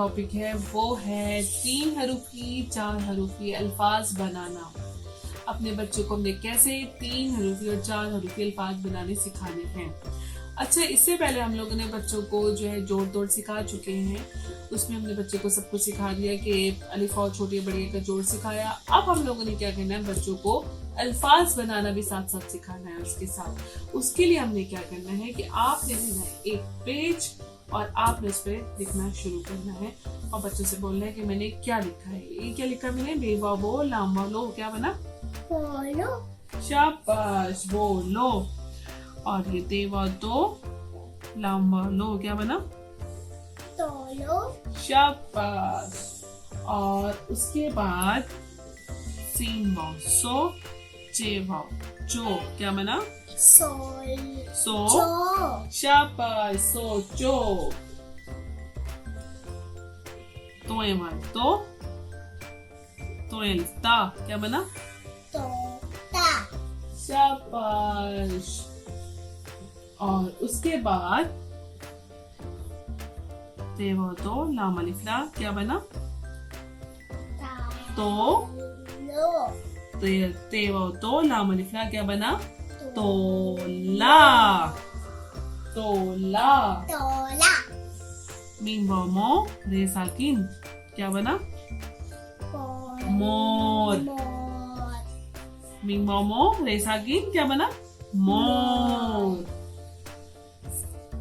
Topic है वो है 3 हरूफी 4 हरूफी अल्फाज बनाना। अपने बच्चों को हमने कैसे 3 हरूफी और 4 हरूफी अल्फाज बनाने सिखाने हैं। अच्छा, इससे पहले हम लोगों ने बच्चों को जो है जोड़ तोड़ सिखा चुके हैं। उसमें हमने बच्चों को सब कुछ सिखा दिया कि अलिफ और छोटी बड़ी का जोड़ सिखाया। अब हम लोगों ने क्या करना है, बच्चों को अल्फाज बनाना भी साथ साथ सिखाना है। उसके साथ उसके लिए हमने क्या करना है कि आपने लेना है एक पेज और आपने उस पर लिखना शुरू करना है और बच्चों से बोलना है कि मैंने क्या लिखा है। ये क्या लिखा मैंने, बेवा बो लामा लो, क्या बना, बोलो, शाबाश, बोलो। और ये देवा दो लामा लो, क्या बना, तोलो, शाबाश। और उसके बाद सीन वाव सो, चे वाव चो, क्या बना, सोल, सो, चो, शाबाश, सो चो। तोए वाल तोए ता, क्या बना, तोता, शाबाश। और उसके बाद तेवा तो लाम अलिफ ला, क्या बना, तो लो, तेवा तो लाम अलिफ ला, क्या बना, तोला, तोला। तोला, मीम वाव मो रे साकिन, क्या बना, मोर। मोर, मीम वाव मो रे साकिन, क्या बना, मोर।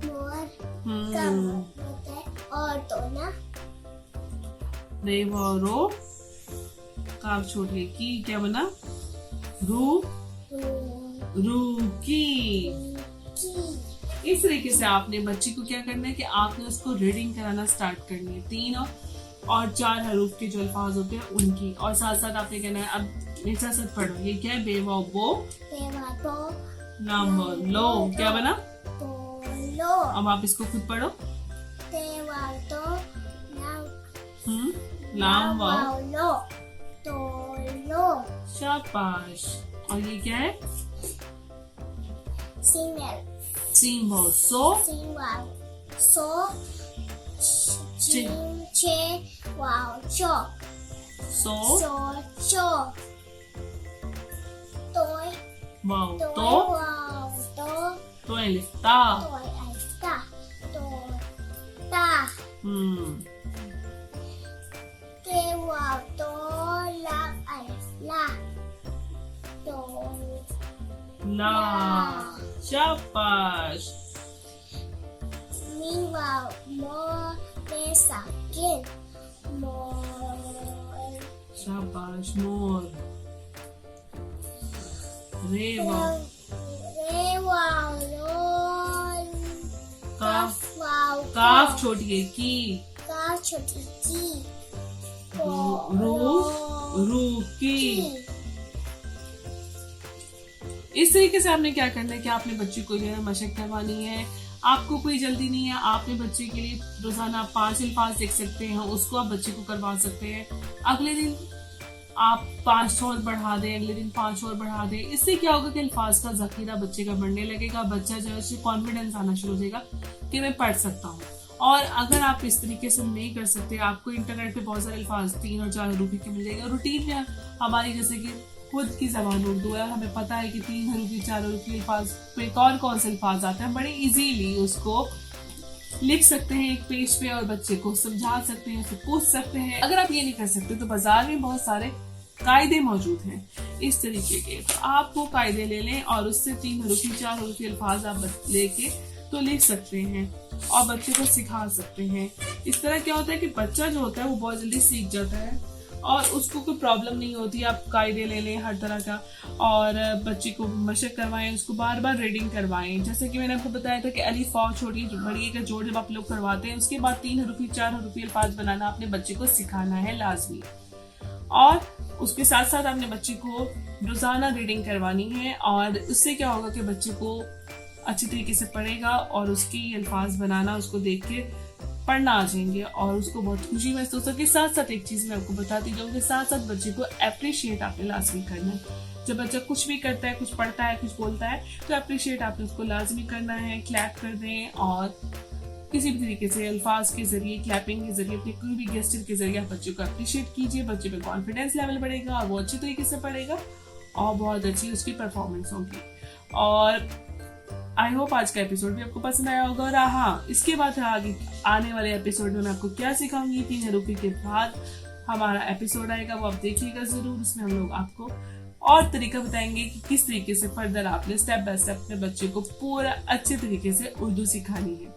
मोर हम्म। होता है और तो ना रे वाव रो काफ छोटे की, क्या बना, रू, रूकी। इस तरीके से आपने बच्ची को क्या करना है कि आपने उसको रीडिंग कराना स्टार्ट करनी है। 3 और 4 हरूफ के जो अल्फाज होते हैं उनकी, और साथ साथ आपने कहना है, अब मेरे साथ साथ पढ़ो। ये क्या है, बेवा बो देवा तो लाम लो, क्या बना, तो लो, अब आप इसको खुद पढ़ो। देवा तो लाम वाव लो, तो लो, शाबाश। और ये क्या है, सिंगल, सीन वाव सो, सिंगल, सो, चे चे, वाव, चो, सो सो, चो, तोय, वाव तोय, तो वाव, तो लिखता। तोय, ऐसा, तो, ता, देवा तो ला, ऐसा, तो ला, शाबाश। Meanwhile, more sakin, more शाबाश, मोर। रे वाव काफ, काफ छोटी है की, रू, रू की। इस तरीके से आपने क्या करना है कि आपने बच्चे को जो है मशक करवानी है। आपको कोई जल्दी नहीं है, आपने बच्चे के लिए रोजाना 5 अल्फाज लिख सकते हैं, उसको आप बच्चे को करवा सकते हैं। अगले दिन आप 5 और बढ़ा दें, अगले दिन 5 और बढ़ा दें। इससे क्या होगा कि अल्फाज का जखीरा बच्चे का बढ़ने लगेगा। बच्चा जो है उससे कॉन्फिडेंस आना शुरू हो जाएगा कि मैं पढ़ सकता हूँ। और अगर आप इस तरीके से नहीं कर सकते, आपको इंटरनेट पे बहुत सारे अल्फाज 3 और 4 हरूफी के मिल जाएगा। रूटीन में हमारी जैसे कि खुद की जबान उर्दू है, हमें पता है कि 3 हरूफी 4 हरूफी अल्फाज पे कौन कौन से अल्फाज आते हैं। बड़े इजीली उसको लिख सकते हैं एक पेज पे और बच्चे को समझा सकते हैं, उसे पूछ सकते हैं। अगर आप ये नहीं कर सकते तो बाजार में बहुत सारे कायदे मौजूद हैं इस तरीके के, तो आप वो कायदे ले लें और उससे 3 हरूफी 4 हरूफी अल्फाज आप लेके तो लिख सकते हैं और बच्चे को सिखा सकते हैं। इस तरह क्या होता है कि बच्चा जो होता है वो बहुत जल्दी सीख जाता है और उसको कोई प्रॉब्लम नहीं होती। आप कायदे ले लें हर तरह का और बच्चे को मशक करवाएं, उसको बार बार रीडिंग करवाएं। जैसे कि मैंने आपको बताया था कि अलिफ वाव छोटी बड़ी का जोड़ जब आप लोग करवाते हैं, उसके बाद 3 हरूफी 4 हरूफी अल्फाज बनाना अपने बच्चे को सिखाना है लाजमी। और उसके साथ साथ आपने बच्चे को रोजाना रीडिंग करवानी है और उससे क्या होगा कि बच्चे को अच्छी तरीके से पढ़ेगा और उसकी अल्फाज बनाना उसको देख के पढ़ना आ जाएंगे और उसको बहुत खुशी महसूस होगी। साथ साथ एक चीज मैं आपको बताती जाऊंगी, साथ साथ बच्चे को अप्रिशिएट आपने लाजमी करना है। जब बच्चा कुछ भी करता है, कुछ पढ़ता है, कुछ बोलता है, तो अप्रिशिएट आपने उसको लाजमी करना है। क्लैप कर दें और किसी भी तरीके से अल्फाज के जरिए, क्लैपिंग के जरिए, अपने कोई भी गेस्टर के जरिए आप बच्चों को अप्रिशिएट कीजिए। बच्चे पे कॉन्फिडेंस लेवल बढ़ेगा और वो अच्छी तरीके से पढ़ेगा और बहुत अच्छी उसकी परफॉर्मेंस होगी। और आई होप आज का एपिसोड भी आपको पसंद आया होगा। और हाँ, इसके बाद आगे आने वाले एपिसोड में मैं आपको क्या सिखाऊंगी, 3 हरूफी के बाद हमारा एपिसोड आएगा, वो आप देखिएगा जरूर। उसमें हम लोग आपको और तरीका बताएंगे कि किस तरीके से फर्दर आपने स्टेप बाय स्टेप अपने बच्चे को पूरा अच्छे तरीके से उर्दू सिखानी है।